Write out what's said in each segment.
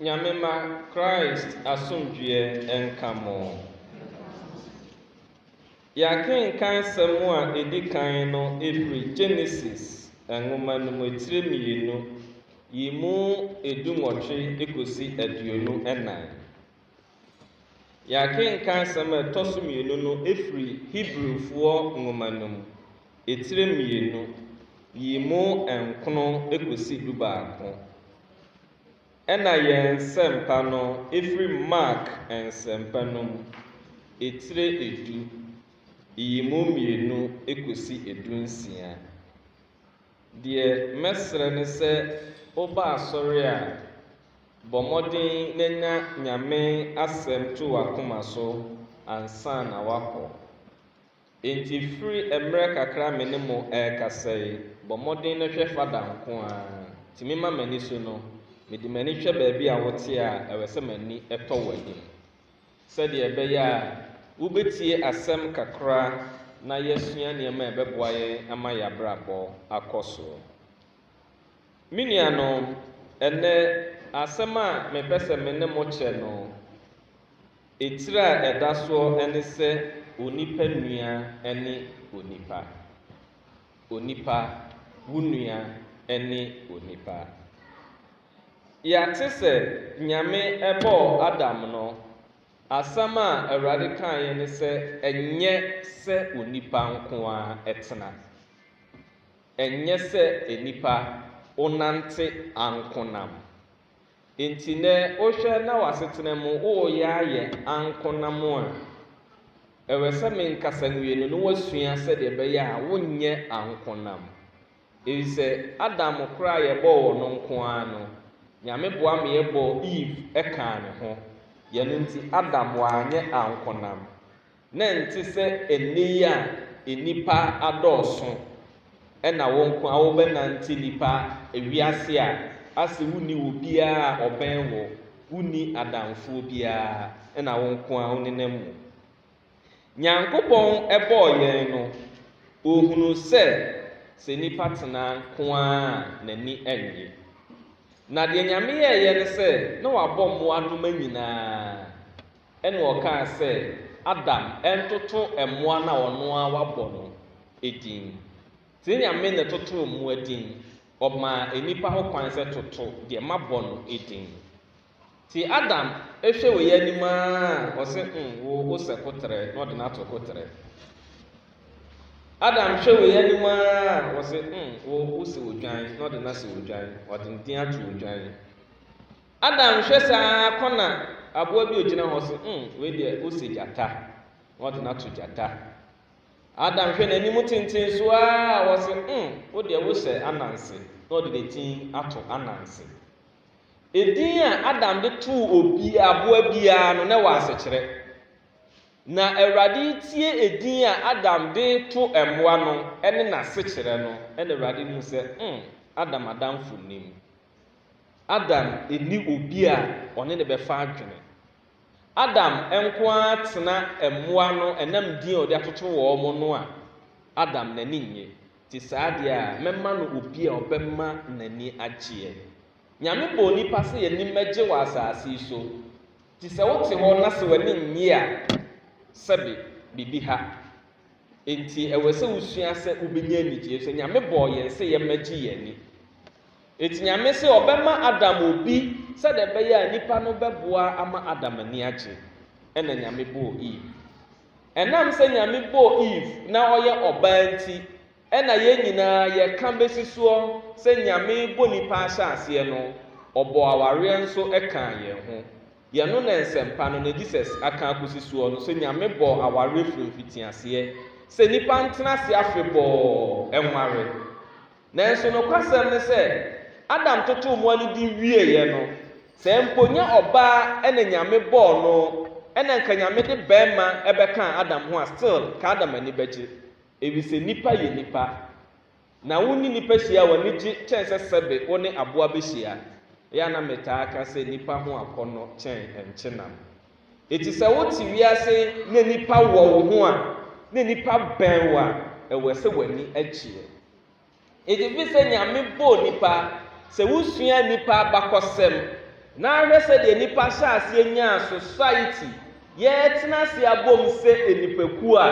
Nyamema Christ asomdwie enkamo. Yakenkan samu a edikan no every Genesis enwoma no metire mienu yimu edumotwe ekosi aduonu enan. Yakenkan samu etoso mienu no every Hebrewfo nwoma no etire mienu yimu enkono ekosi dubaako. Ena yensempa no every Mark ensempa no etire edu yimu mienu ekosi edunsia. Die mesre ne se oba asori a bomodin nenya nyame asem to wakoma so ansa na wako. Enti free emre kakra menemo kasai bomodin ne hwe fada nko a timima mani so no medi mani hwe baabi a wote a ewese mani eto wani. Said ye be ya ubetie asem kakra na yesua niema ebeboa ye ama ya brabo akoso. Miniano ene asem a mepese mene mo che no etira edaso ene se onipa nua ene onipa. Onipa wunua ene onipa. Ya tese nyame ebo Adam no asama awurade kan ye ne se enye se onipa nko a etena. Enye se enipa onante ankonam. Enti ne ohwe na wasetena mu o ya ye ankonam a ewese me nkasa nwienu no wasua se de be ya wonye ankonam. Ise Adam kra ye bo no nko a no nyame boa me ye bo Eve eka ne ho. Yanu nti Adam wanye ankonam. Na nti se eni a enipa adoso ena wonko a wo benanti nipa ewiase a ase wuni obi a oben wo wuni adamfo obi a ena wonko a wonenam. Nyankopon ebo yen no ohunu se nipa tena nko a nani enye. Na de nyame ye ne se na wabɔ mmoa no manyina ene oka se Adam entoto emmoa na ono a wabɔ no edin. Ti nyame ne toto mmoa din ɔma enipa ho kwan se toto de mabɔ no edin. Ti Adam ehwe we yanima o se wo se kotere no de na to kotere. Adam hwe we yanima o se wo se odwan no de na se odwan o de din ato odwan. Adam hwe sa kona aboa bi ogina ho se we de o se jata no de na to jata. Adam hwe n'animu tintin so a o se wo de wo se ananse no de tin ato ananse. Edin a Adam de to obi aboa bia no na wa sekere. Na Awurade tie edin a Adam de to emmoa no ene na sekere no ene Awurade mu se Adam adamfo nim. Adam eni obi a one ne befa adwene. Adam enko atena emmoa no enam din ode atoto wo mo no a Adam nani nye. Ti saade a memma no obi a obemma nani agye. Nyame bo nipa se ye ni megye wa asase so. Ti se wote ho na se wani nye a sebe bibi ha. Enti ewese usua se ubenya anigye so nyame bo ye se ye megye ye ni. Enti nyame se obema Adam obi se de be ya nipa no beboa ama Adam ani agye. Ena nyame bo Eve. Enam se nyame bo Eve na oye oba nti ena ye nyina ye ka besisuo se nyame bo nipa asase no obo aware nso eka ye ho. Ye no na ensempa no na Jesus aka akosisuo no se nyame bo aware fitiase se nipa ntena se afebo enware. Nanso no kwasem ne se Adam toto mo ani di wie ye no se mponya oba ena nyame bo no ena nka nyame de bema ebeka Adam ho still ka Adam ani beje ebi se nipa ye nipa na woni nipa hia wani gi chense sebe woni aboa be hia ya na meta aka se nipa ho akono chen enchenam. Eti se woti wiase na nipa wo ho a na nipa benwa ewe se wani agie. Eti bi se nyame bo nipa se wusua nipa bakosem na ahwɛ sɛ de nipa hyɛ ase nya society yɛtena ase abom sɛ enipaku a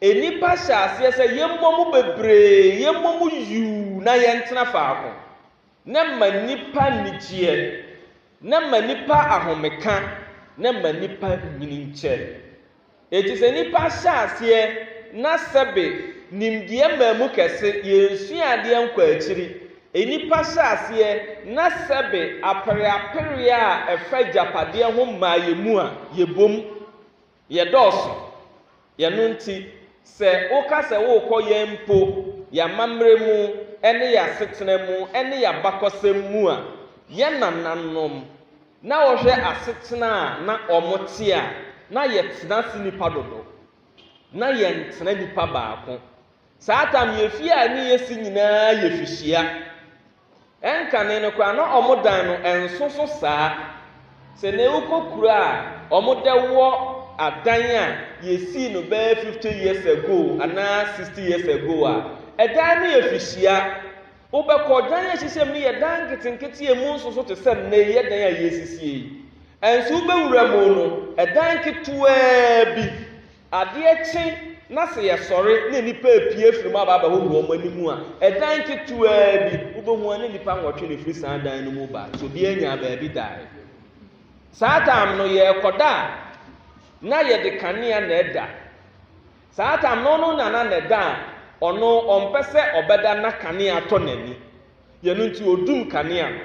enipa hyɛ ase sɛ yɛmmɔ mu bebree yɛmmɔ mu yuu na yɛntena faako na ma nipa nigyeɛ na ma nipa ahomeka na ma nipa nyinkyɛ eti sɛ nipa hyɛ aseɛ na sɛbe nimdeɛ maamu kɛse yɛnsua adeɛ nkɔ akyiri enipa hyɛ aseɛ na sɛbe apere a ɛfa gyapadeɛ ho maa yɛ mu a yɛbom yɛdɔɔso yɛno nti sɛ woka sɛ wokɔ yɛn mpo yɛamammerɛ mu ɛne yɛasetena mu ɛne yɛabakɔsɛm mu a yɛnananom na wɔhwɛ asetena a na ɔmote a na yɛtena se nipa dodo na yɛntena nipa baako saa tam yɛfie a ne yɛsi nyinaa yɛfihyia ɛnkane no koraa na ɔmo dan no ɛnsoso saa sɛ na ewukɔ kura a ɔmo dɛ wɔ adan a yɛsii no bɛyɛ 50 years ago anaa 60 years ago a ɛdan no yɛfihyia wobɛkɔ dan a hyehyɛ mu no yɛ dan nketenkete emu nsoso te sɛ nnɛ yɛ dan a yɛsisie yi ɛnso wobɛwura mu no ɛdan ketewaa bi adeɛ kye na sɛ yɛsɔre na nipa apie firi mu aba abɛhohoro ɔmo anim a ɛdan ketewaa bi wobɛhu ne nipa nwɔtwe ne firi saa dan no mu ba so bi anya baabi dae saa tam no yɛkɔda na yɛde kanea na ɛda saa tam no na ɛda a ɔno ɔmpɛ sɛ ɔbɛda na kanea atɔ n'ani yɛno nti odum kanea no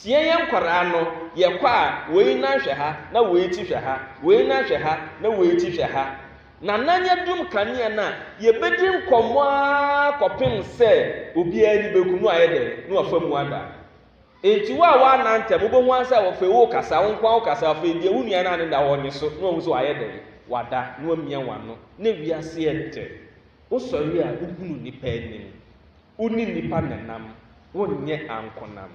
tie yɛn nkwaraa no yɛkɔ a wei na hwɛ ha na wei ti hwɛ ha wei na hwɛ ha na wei ti hwɛ ha na nanya dum kanea na yɛbɛdi nkɔmmɔ a kɔpem sɛ obiara ni bɛku no ayɛ dɛ no afa mu ada enti wo a woanantɛm wobɛhu asɛ wɔfɛ wo kasa wo nkwa wo kasa afei deɛ wo nua no ane da wɔ ne so na ɔhu sɛ wayɛ dɛ wada na wamia wano na wiase ɛntɛ wosɔre a wohunu nipa anim woni nipa nanam wonyɛ ankonam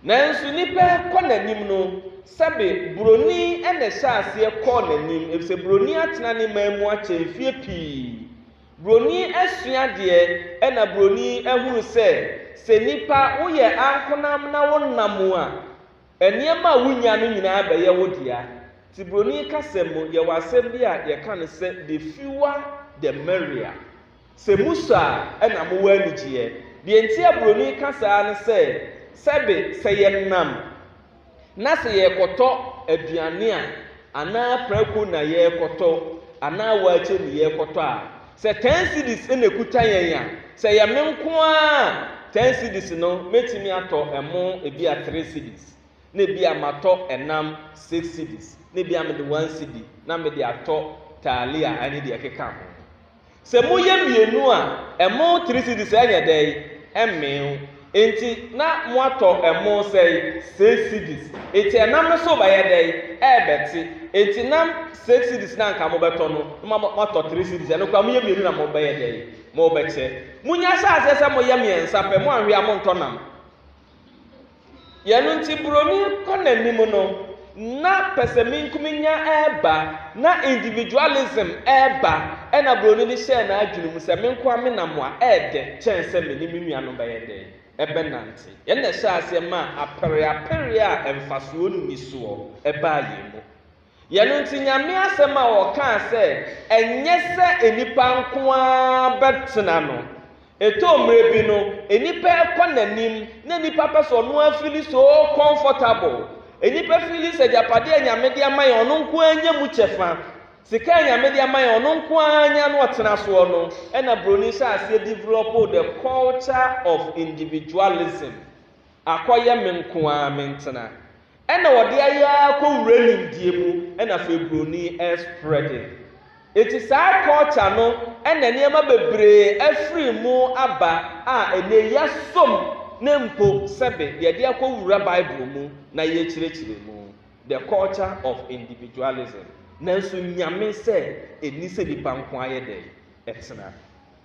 nanso nipa kɔ n'anim no sɛbe buroni ɛna hyɛ aseɛ kɔ n'anim efisɛ buroni atena ne man mu akyɛ mfie pii buroni asua deɛ ɛna buroni ahunu sɛ nipa woyɛ ankonam na wonam a nneɛma a wonya no nyinaa bɛyɛ wo dea ti buroni kasa mu yɛwɔ asɛm bi a yɛka no sɛ the fewer the merrier sɛ musu a ɛna mowɔ anigyeɛ deɛ nti a buroni kasa no sɛbe sɛ yɛnam na sɛ yɛkɔtɔ aduane a anaa prako na yɛkɔtɔ anaa waakye ne yɛkɔtɔ a sɛ 10 cedis ɛna kuta yɛn a sɛ yɛme nko a 10 cedis no mɛtumi atɔ ɛmo ebi a 3 cedis na ebi a matɔ ɛnam 6 cedis na ebi a mede 1 cedi na mede atɔ taali a ɛne deɛ ɛkeka ho sɛ moyɛ mmienu a ɛmo 3 cedis ɛnyɛ dɛ ɛmmew enti na mo atɔ ɛmo sɛ 6 cedis enti ɛnam no so bɛyɛ dɛ ɛbɛte enti nam 6 cedis na nka mo bɛtɔ no mo atɔ 3 cedis ɛno kwa mo yɛ mmienu na mo bɛyɛ dɛ mo bɛkyɛ munya hyɛ sɛ mo yɛ mmiɛnsa pɛ mo anhwɛ a mo ntɔ nam yɛno nti buroni kɔ n'anim no na pɛsɛminkuminya ɛɛba na individualism ɛɛba ɛna buroni ne hyɛ n'adwene mu sɛ menko ame nam a ɛɛdɛ kyɛn sɛ me ne me nua no bɛyɛ dɛ ɛbɛnante yɛn na ɛhyɛ aseɛ ma apere a ɛmfasoɔ nni soɔ ɛbaa yɛn mu yɛno nti nyame asɛm a wɔkaa sɛ ɛnyɛ sɛ enipa nko a bɛtena no ɛtɔ mmerɛ bi no enipa ɛkɔ n'anim na nipa pɛ sɛ ɔno afili so comfortable enipa fili sɛ gyapadeɛ nyame de ama yɛn ɔno nko anya mu kyɛfa sika nyame de ama yɛn ɔno nko anya no ɔtena soɔ no ɛna buroni hyɛ aseɛ develop the culture of individualism akɔyɛ me nko a me ntena ɛna wɔde ayɛ akɔwura nimdeɛ mu ɛna afei buroni spreading eti saa culture no ɛna nneɛma bebree afiri mu aba a ɛnɛ yɛsom na mpo sɛbe yɛde akɔwura bible mu na yɛkyerɛkyerɛ mu the culture of individualism nanso nyame sɛ ɛni sɛ nipa nko ayɛ dɛ ɛtena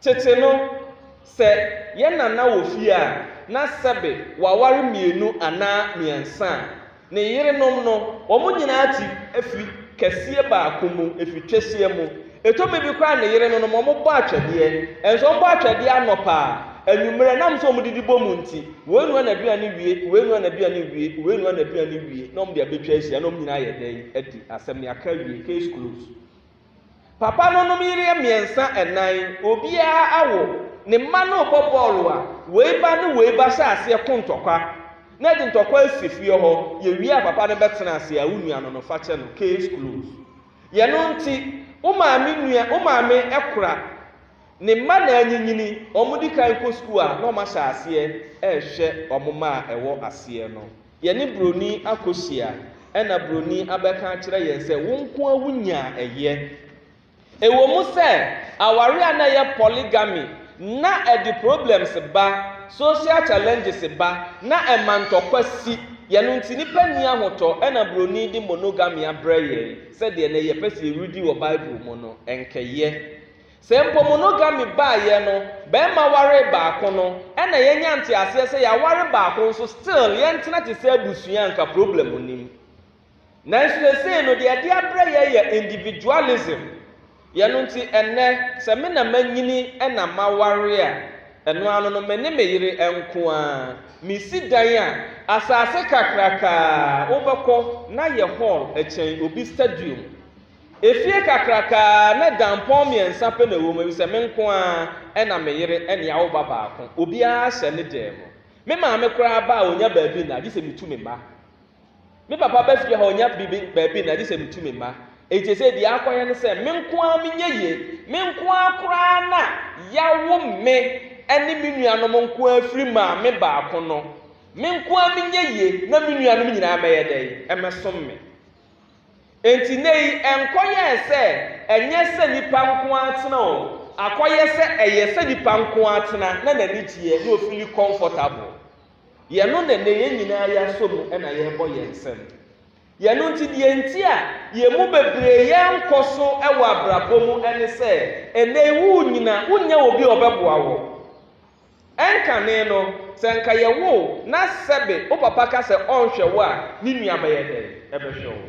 tete no sɛ yɛn nana wɔ fie a na sɛbe waware mmienu anaa mmiɛnsa ne yerenom no wɔn nyinaa ti afiri kɛseɛ baako mu afiri twɛseɛ mu ɛtɔmi bi koraa ne yere no wɔn bɔ atwɛdeɛ ɛnso wɔn bɔ atwɛdeɛ anɔpa enumere nam so omudidi bomunti we nu na aduane wie we nu na aduane wie we nu na aduane wie no mde abetwa asia no nyina ye den adi asem ne aka wie case close papa no no mire miensa enan obia awo ne ma no bobolo a we ba sha ase kontokwa na di ntokwa asifie ho ye wie papa no betena ase a unua no fa che no case close ye no nti umaame ekura ne ma na anyinyini omudi kan ko school a no ma sha ase ehwe omoma ewo ase no ye ne broni akosia ena broni abeka kire ye se wonko awunya eye ewo mu se aware ana ye polygamy na edi problems ba social challenges ba na emantokwasi ye no nti nipa ni ahoto ena broni di monogamy abreye se de na ye pese rudi wo bible mo no enkeye se mpo monogamy ba ye no be ma ware ba ko no ena ye nyante ase se ya ware ba ko so still ye ntena te se abusua nka problem onim na nse no de ade abreye ye individualism ye no nti enne se me na manyini ena ma ware a eno ano no me ne meyire enko a misi dan a asase kakraka obekọ na ye hall echen obi stadium efie kakraka na dampon miensa pe na wo me se me nko a ena meyire ene ya wo baba akon obi a hye ne dem me ma me kura ba onya baabi na di se mitu me ma me papa ba fie ha onya bibi baabi na di se mitu me ma eje se di akoye ne se me nko a menyeye me nko a kura na yawo me eni minuanom nko afiri ma me ba akon no me nko a menyeye na minuanom nyina ma ye dai emesom me enti nei enkoye se enye se nipa nko atena o akoye se eye se nipa nko atena na nani tie na ofili comfortable ye no na ye nyina ya som na ye bo ye nsem ye no nti die enti a ye mu bebre ye nkoso ewa abrabomu ene se ene wu nyina unya obi obeboa wo enkane no se nka ye wo na sebe o papa ka se onhwe wo a ni nuama ye den ebehwe wo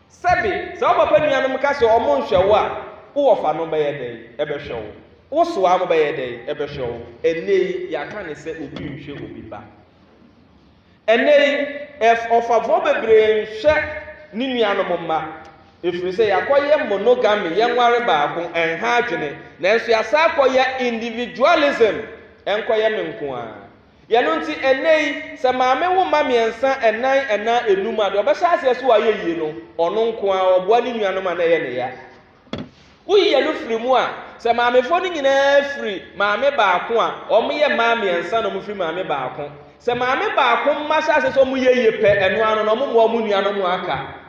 sebe se o papa nuanom ka se o mo nhwe wo a wo fa no be ye den ebehwe wo wo so am be ye den ebehwe wo ene ya ka ne se obi nhwe obi ba ene ofavo bebre nhwe ni nuanom ma efiri se yakoye monogamy ye nware baako enha adwene na nso yasa akoye individualism enkoye menko a ye no nti enei se maame wo ma miensa enan enum ade obehya ase so waye yie no ono nko a oboa ni nuanom na ye ne ya uyi ye no firi mu a se maame fo ni nyina firi maame baako a omoye ma miensa no mo firi maame baako se maame baako ma sha ase so mo ye yie pe eno ano no mo mo nuanom aka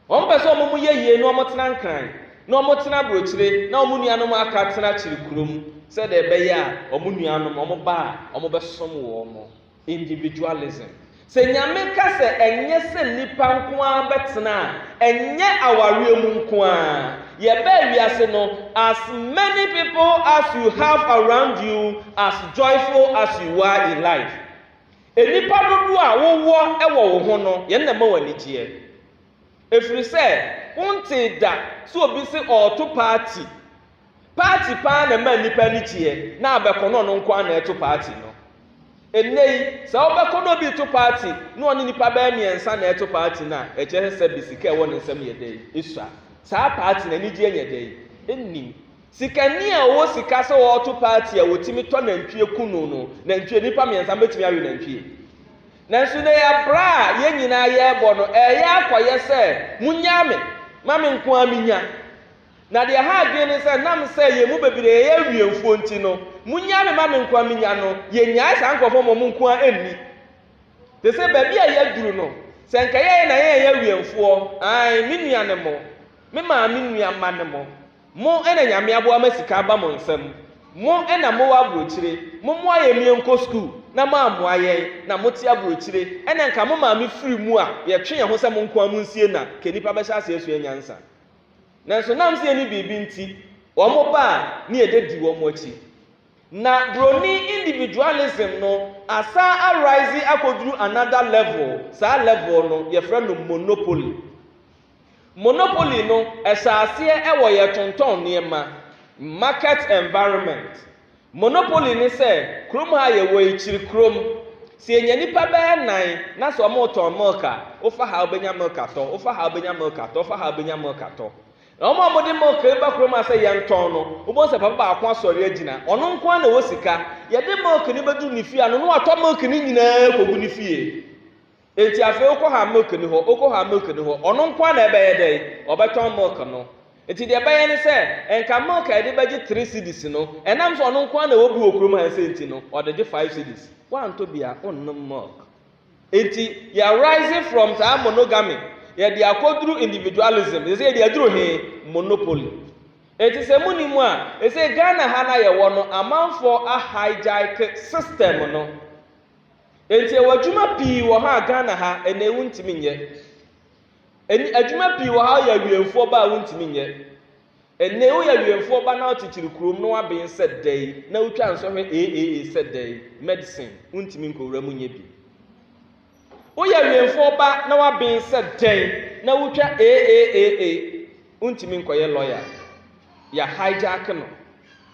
ompeso omumu yeye no omotena nkran no omotena brochire na omunuanom aka tena chirikurum se de be ya omunuanom omoba omobesom wo mo individualism se nyame ka se enye se nipa nko a betena enye aware mu nko a ye ba wiase no as many people as you have around you as joyful as you are in life enipa dodo a wowo ewo wo ho no ye na ma wani gie efiri se unti da so obi se oto party pa na ma nipa ni tie na abekono no nko na eto party no enei se obekono bi to party no oni nipa ba miensa na eto party na eche se bisika e woni nsem ye dei isua sa party na ni die nye dei ennim sikani a wo sika se wo to party a wotimi to na ntwie kunu no na ntwie nipa miensa betimi awe na ntwie nanso ne ya bra ye nyina ye bo no ya akoye se munyame mame nko aminya na de ha adwe ne se nam se ye mu bebire ye wiemfuo nti no munyame mame nko aminya no ye nyaa sa nkofo mo nko anni de se ba bia ye duru no se nka ye na ye wiemfuo ai minuane mo me ma minuama ne mo ena nyame abo amasika ba mo nsam mo ena mo wa brochire mo aye mienko school na ma amoaye na moti abrochire ene nka mo ma me free mu a ye twe ye ho se mo nko amunsie na kenipa be sha ase esu enyansa nanso nam se ni bibi nti wo mo ba ni ededi wo mo achi na broni individualism no asa arise akoduru another level sa level no ye frɛ no monopoly no esase ewo ye tonton niema market environment monopoly ni sɛ kurom ha yɛ wɔ ekyiri kurom si enya nipa bɛyɛ nan na sɛ ɔmo tɔn milk a wofa ha obenya milk atɔ wofa ha obenya milk atɔ wofa ha obenya milk atɔ na ɔmo de milk eba kurom a sɛ yɛn tɔn no wobɔ sɛ papa baako asɔre agyina ɔno nko na wɔ sika yɛde milk ni bɛdu ne fie ano no watɔ milk ni nyinaa kogu ne fie enti afei wokɔ ha milk ni hɔ wokɔ ha milk ni hɔ ɔno nko na ɛbɛyɛ dɛ ɔbɛtɔn milk no enti deɛ ɛbɛyɛ ne sɛ ɛnka milk a yɛde bɛgye 3 cedis no ɛnam sɛ ɔno nko na wɔbu wɔ kurom ha sɛ enti no ɔde gye 5 cedis wanto bia onnom milk enti yɛ rising from saa monogamy yɛde akoduru individualism yɛsɛ yɛde aduru he monopoly enti sɛ muni mu a yɛsɛ Ghana ha na yɛwɔ no amanfoɔ a hijack system no enti ɛwɔ adwuma pii wɔ ha Ghana ha ɛna ewu ntimi nyɛ adwuma pii wɔ ha yɛ awiemfoɔ ba a wontimi nyɛ ɛna ewu yɛ awiemfoɔ ba na ɔtekyere kurom no abɛn sɛ dɛn na wotwa nsɔhwɛ AAA sɛ dɛn medicine wontimi nkɔwura mu nyɛ bi woyɛ awiemfoɔ ba na wabɛn sɛ dɛn na wotwa AAA wontimi nkɔyɛ lawyer ya hijack no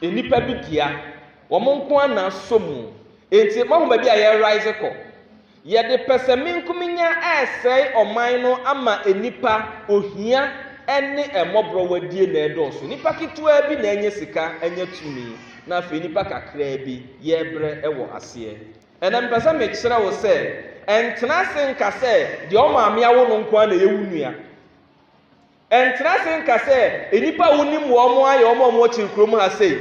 enipa bi dia wɔn nko ana somu enti mahu ba bi a yɛ rise kɔ yɛde pɛsɛminkuminya ɛsɛe ɔman no ama enipa ohia ɛne ɛmɔborɔ wadie na ɛdɔɔso nipa ketewa bi na ɛnyɛ sika ɛnyɛ tumi na afei nipa kakraa bi yɛbrɛ ɛwɔ aseɛ ɛnam pɛsɛ mekyerɛ wo sɛ ɛntena se nka sɛ deɛ ɔmaame awo no nko ana yɛwu nua ɛntena se nka sɛ enipa wonim wɔ ɔmo ayɛ ɔmo ɔmo kyiri kurom ha sei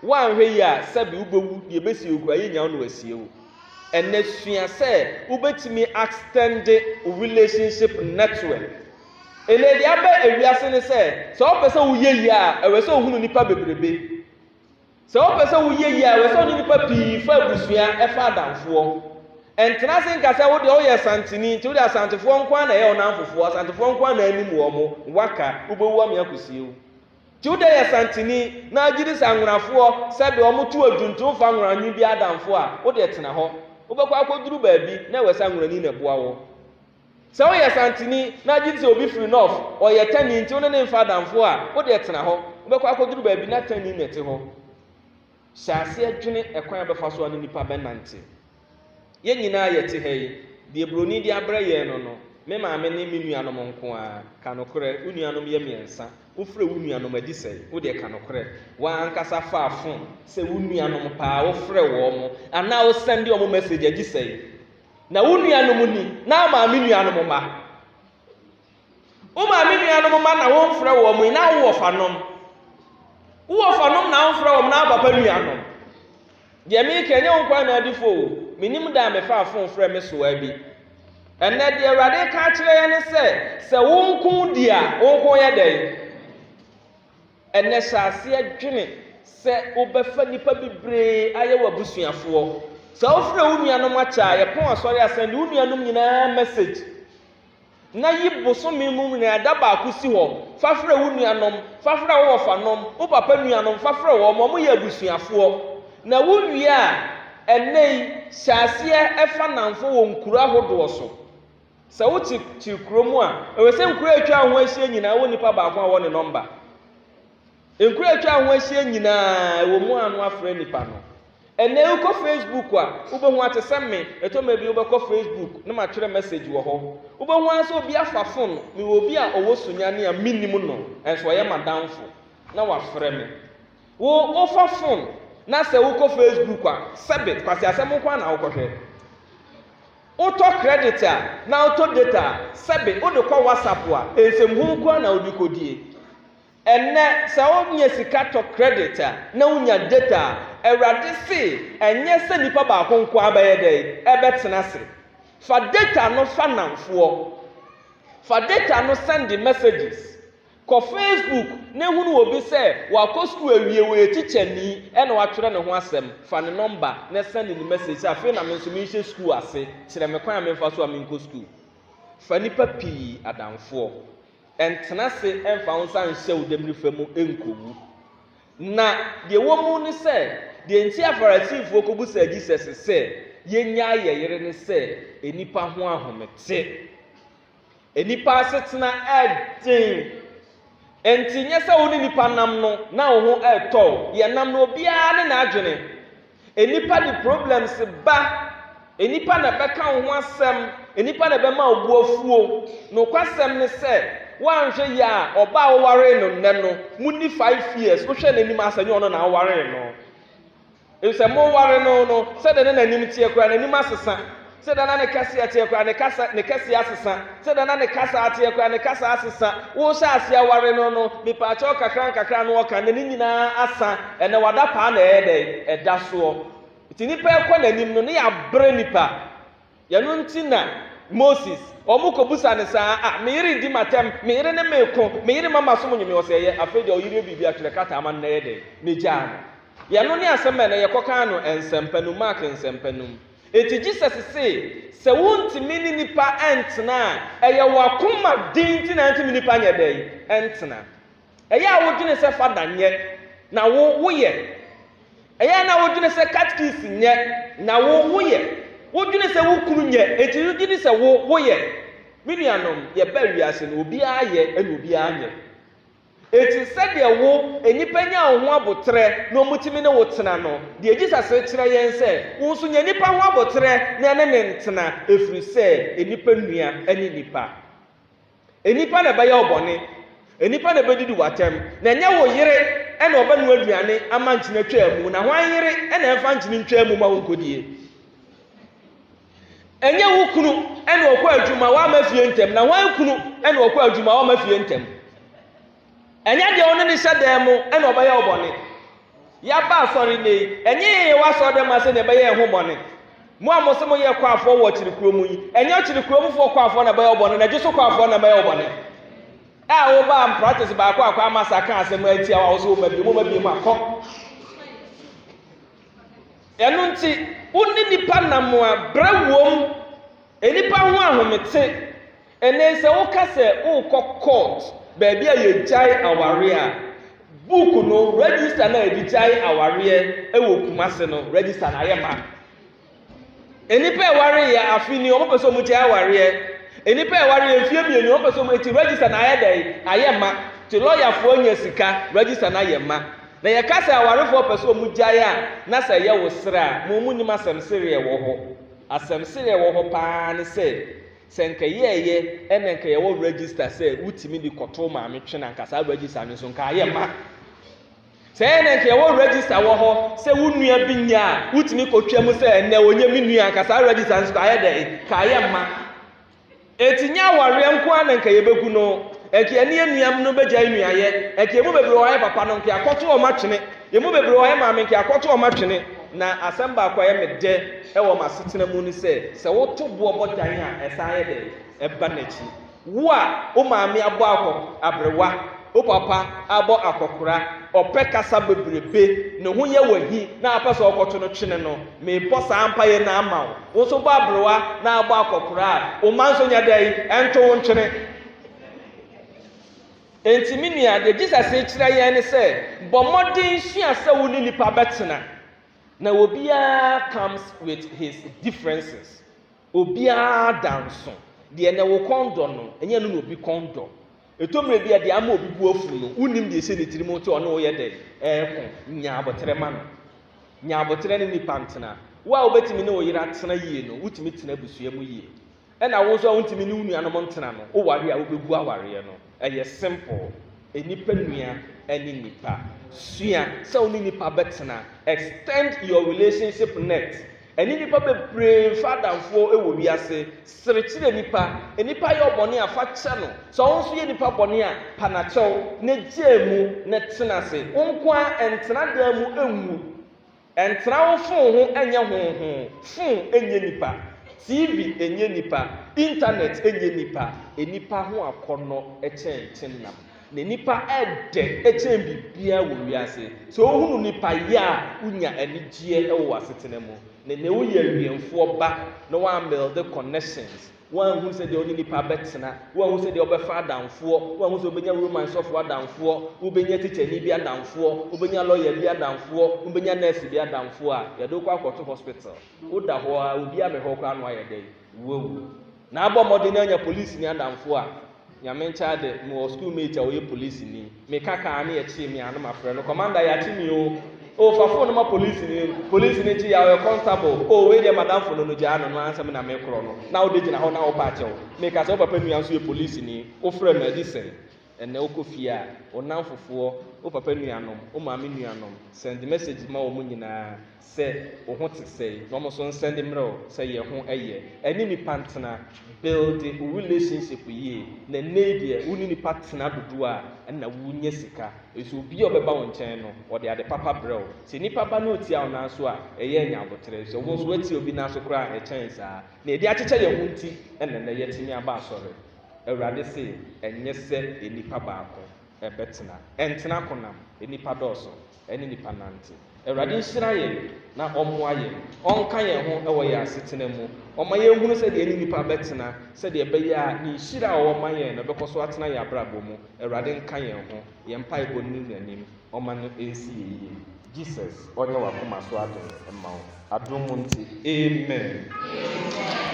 wanhwɛ yi a sɛbi wobɛwu deɛ bɛsi ogu ayɛ nya no asie wo ɛnɛ sua sɛ wobɛtumi extend relationship network ɛnɛ deɛ aba ewiase ne sɛ wopɛ sɛ woyɛ yi a ɛwɛ sɛ ohunu nipa bebrebe sɛ wopɛ sɛ woyɛ yi a ɛwɛ sɛ ohunu nipa pii fa abusua ɛfa adamfoɔ ɛntena se nka sɛ wode woyɛ santini nti wode asantefoɔ nko ana ɛyɛ ɔnamfofoɔ asantefoɔ nko ana anim wɔ mo waka wobɛwu ame akusie wo nti wode yɛ santini na agyiri sɛ anwonafoɔ sɛbe ɔmo to adwuntum fa anwonani bi adamfoɔ a wode tena hɔ wobɛkɔ akɔduru baabi na ɛwɛ sɛ anwonani na boa wo sɛ woyɛ santini na agyiri sɛ obi firi north ɔyɛ tani nti wone ne mfa adamfoɔ a wode tena hɔ wobɛkɔ akɔduru baabi na tani na te hɔ hyɛ aseɛ dwene ɛkwan a bɛfa so a no nipa bɛnante yɛn nyinaa yɛte ha yi deɛ buroni de abrɛ yɛn no me maame ne me nuanom nko a kanokorɛ wo nuanom yɛ mmiɛnsa wofrɛ wo nuanom adi sɛ wode kanokorɛ wankasa fa afo sɛ wo nuanom paa wofrɛ wɔ mo anaa wo send ɔmo message adi sɛ na wo nuanom ni na maame nuanom ma wo maame nuanom ma na womfrɛ wɔ mo na wo wɔfanom na womfrɛ wɔ mo na papa nuanom deɛ me kɛnyɛ wo nkwa na adifo minim da me fa afo frɛ me so abi ɛnɛ deɛ Awurade ka kyerɛ yɛn ne sɛ wo nko di a wo nko yɛ dɛn ɛnɛ hyɛ aseɛ dwene sɛ wobɛfa nipa bebree ayɛ wɔ abusuafoɔ sɛ wofrɛ wo nuanom akyɛ a yɛpɔn asɔre asɛnde wo nuanom nyinaa message na yi bosome mu na da baako si hɔ fa frɛ wo nuanom fa frɛ wo wɔfanom wo papa nuanom fa frɛ wɔ mo yɛ abusuafoɔ na wo wie a ɛnɛ yi hyɛ aseɛ ɛfa namfo wɔ nkuro ahodoɔ so sɛ wote kurom a ɛwɛ sɛ nkuro atwa ho ahyia nyinaa wɔ nipa baako a wɔ ne nɔmba nkuro atwa ho ahyia nyinaa wɔ mu ano afrɛ nipa no ɛnɛ wokɔ Facebook a wobɛhu ate sɛ me ɛtɔma bi wobɛkɔ Facebook na matwerɛ message wɔ hɔ wobɛhu a sɛ obi afa phone mewɔ obi a ɔwɔ sunyane a menim no ɛnso ɔyɛ madamfo na wafrɛ me wofa phone na sɛ wokɔ Facebook a sɛbe kwasi asɛm nko ana wokɔhwɛ wotɔ credit a na wotɔ data a sɛbe wode kɔ WhatsApp a nsɛmhu nko ana wode kɔdie ɛnɛ sɛ wonya sika tɔ credit a na wonya data a Awurade se ɛnyɛ sɛ nipa baako nko abɛyɛ dɛ ɛbɛtena se fa data no fa namfoɔ fa data no send the messages kɔ Facebook na ehunu obi sɛ wakɔ school awie wɔ teacher ni ɛna watwerɛ ne ho asɛm fa ne number na send ne message afei na me nso me hyɛ school ase kyerɛ me kwan a me mfa so a me nkɔ school fa nipa pii adamfoɔ ɛntena se ɛmfa ho nsa nhyɛ wo dɛm nifa mu ɛnkɔwu na deɛ wɔ mu ne sɛ deɛ nti afarisifoɔ kɔbu sɛ Jesus sɛ yɛnya ayɛyere ne sɛ enipa ho ahomete enipa asetena ɛden enti nyɛ sɛ wo ne nipa nam no na wo ho ɛtɔ yɛ nam no obiara ne n'adwene enipa di problems ba enipa na bɛka ho asɛm enipa na bɛma obu afuo no kwasɛm ne sɛ wanhwɛ ya ɔba a wɔware no nnɛ no muni 5 years wohwɛ n'anim asɛnyɛ ɔno na aware no sɛ mo ware no sɛ de ne n'anim tie kora n'anim asesa sɛ da na ne kase atie kora ne kase asesa sɛ da na ne kasa atie kora ne kasa asesa wo hyɛ ase aware no mipaakyɛw kakra no ɔka ne nyinaa asa ɛnɛ wada paa na ɛda soɔ nti nipa ɛkɔ n'anim no ne yɛabrɛ nipa yɛno nti na Moses ɔmo kɔbusa ne saa meyere di matam meyere ne meko meyere mama so mo nyame ɔsɛ yɛ afei deɛ ɔyere bibi atwerɛ kata ama nnɛ yɛ ne gyaa no yɛno ne asɛm na yɛkɔka no nsɛmpanum mark nsɛmpanum eti Jesus sɛ wontimi ne nipa ɛntena ɛyɛ wakoma din nti na ntimi nipa nyɛ dɛ ɛntena ɛyɛ a wodwene sɛ fada nyɛ na woyɛ ɛyɛ na wodwene sɛ catechist nyɛ na woyɛ wodwene sɛ wokunu nyɛ eti wodwene sɛ woyɛ minuanom yɛba wiase no obiara yɛ ɛna obiara nyɛ eti sɛdeɛ wo enipa nya ho abotrɛ na omutimi ne wo tena no deɛ Jesus kyerɛ yɛn sɛ wo nso nya nipa ho abotrɛ na ne ntena efiri sɛ enipa nnua ani nipa enipa na bɛyɛ ɔbɔne enipa na bɛdidi watam na nya wo yere ɛna ɔbɛnu aduane ama nkyina twa mu na ho ayere ɛna ɛfa nkyina ntwa mu ma wo nkodie ɛnyɛ wo kunu ɛna ɔkɔ adwuma wa ma fie ntem na ho akunu ɛna ɔkɔ adwuma wa ma fie ntem ɛnyɛ deɛ ɔno ne hyɛ dan mu ɛna ɔbɛyɛ ɔbɔne yaba asɔre ne ɛnyɛ yɛ wasɔ dɛm ase na ɛbɛyɛ ɛho bɔne mo a mo sɛ mo yɛ kɔ afɔ wɔ kyirikuro mu yi ɛnyɛ kyirikuro mu fɔ kɔ afɔ na ɛbɛyɛ ɔbɔne na gye so kɔ afɔ na ɛbɛyɛ ɔbɔne a wo ba practice baako akɔ ama sa kan asɛm atia wa wo so mo ma bi mu akɔ ɛno nti wonni nipa nam a brɛ wom enipa ho ahomete ɛnɛ sɛ woka sɛ wokɔ court baabi a yɛgyae aware a book no register na yɛgyae awareɛ ɛwɔ Kumase no register na ayɛ ma enipa ɛware yɛ afini ɔmo pɛ sɛ ɔmo gyae awareɛ enipa ɛware yɛ mfie mmienu ɔmo pɛ sɛ ɔmo eti register na ayɛ dɛ ayɛ ma te lɔyafoɔ nya sika register na ayɛ ma na yɛka sɛ awarefoɔ pɛ sɛ ɔmo gyae a na sɛ yɛ wo sere a mo nim asɛm sereɛ wɔ hɔ asɛm sereɛ wɔ hɔ paa ne sɛ nka yɛyɛ ɛna nka yɛwɔ register sɛ wutimi di kɔtɔ maame twena nka saa register no so nka ayɛ ma sɛ ɛna nka yɛwɔ register wɔ hɔ sɛ wo nua bi nya a wutimi kɔtwa mu sɛ ɛnɛ onye mi nua nka saa register no so ayɛ dɛ ka ayɛ ma eti nya awareɛ nko ana nka yɛbɛku no ɛka ɛne anuam no bɛgya anuayɛ ɛka emu bebree wɔyɛ papa no nka akɔtɔ ɔma twene emu bebree wɔyɛ maame nka akɔtɔ ɔma twene na asɛm baako a yɛ me dɛ ɛwɔ ma setena mu ni sɛ woto boɔ bɔdan a ɛsan yɛ dɛ ɛba n'akyi wo a wo maame abɔ akɔ abrewa wo papa abɔ akɔkora ɔpɛ kasa bebrebe ne ho yɛ wahi na apɛ sɛ ɔkɔto no twene no mebɔ saa mpa yɛ na ama wo nso bɔ abrewa na abɔ akɔkora a wo ma nso nya dɛ ɛnto wo ntwene enti me nua de Jesus kyerɛ yɛn ne sɛ bɔ mmɔden sua sɛ wo ne nipa bɛtena na obiara comes with his differences obiara danso deɛ na wo kɔndɔ no ɛnyɛ no na obi kɔndɔ etomre bi a deɛ ama obi bu afu no unim deɛ ɛhyɛ ne tirim nti ɔno woyɛ dɛ ɛɛko nya abotere ma no nya abotere ne nipa ntena wo a wobɛtumi ne wo yere atena yie no wotumi tena busua mu yie ɛna wo nso a wontumi ne wo nuanom ntena no wo ware a wobɛgu awareɛ no ɛyɛ simple enipa nua ɛne nipa sua sɛ wo ne nipa bɛtena extend your relationship net ɛne nipa bebree fadamfoɔ ɛwɔ wiase serekyerɛ nipa enipa yɛ ɔbɔne a fa kyɛ no sɛ wo nso yɛ nipa bɔne a panakyɛw ne gye mu ne tena se wo nko a ɛntena dan mu ɛnwu ɛntena wo fon ho ɛnyɛ honhom fon ɛnyɛ nipa TV ɛnyɛ nipa internet ɛnyɛ nipa enipa ho akɔnɔ ɛkyɛnkyɛn nam na nipa ɛdɛ ɛkyɛn bibia wɔ wiase so ohunu nipa yɛ a unya anigye ɛwɔ asetena mu na ne woyɛ wiemfoɔ ba na wɔn build connections wɔn ahu sɛ deɛ ɔne nipa bɛtena wɔn ahu sɛ deɛ ɔbɛfa adamfoɔ wɔn ahu sɛ ɔbɛnya romance sɔfo adamfoɔ ɔbɛnya tikyɛni bi adamfoɔ ɔbɛnya lawyer bi adamfoɔ ɔbɛnya nurse bi adamfoɔ a yɛde kɔ akɔto hospital woda hɔ a obi amɛhɔ kɔ ano ayɛ dɛ wowu na abɔ mmɔden na anya police ni adamfoɔ a nyame nkyɛ de mo school mate a ɔyɛ police ni me kaka ne yɛkye me anam afrɛ no commander yɛakye me o o fa phone ma police ni ji ya o constable o we dey madam phone no ja no answer me na me kro no na o dey gina ho na o pa che o me ka so papa nua so e police ni o frɛ na disen ene o kofia o nan fofo o papa nua no o maame nua no send message ma o mu nyina sɛ o ho te sɛ no mo so send mro sɛ ye ho eye eni ni pantena build a relationship ye na need ye uni ni partner dodo a na wunye sika eso bi obeba won chen no o de ade papa brew se ni papa no tia o na so a eye nya abotre so wo so ati obi na so kra e chen saa na e di acheche ye ho nti na ye timi aba asore awurade se enye se enipa baako ebetena entena konam enipa dɔɔso ene nipa nante awurade nhyira ye na ɔmo aye ɔnka ye ho ɛwɔ ye asetena mu ɔma ye hunu sɛ de eni nipa betena sɛ de ɛbɛyɛ a ne nhyira a ɔma ye na bɛkɔ so atena ye abrabɔ mu awurade nka ye ho ye mpa ebo ni nanim ɔma no ensi ye Jesus ɔnyɛ wakoma so adom ɛma wo adom nti amen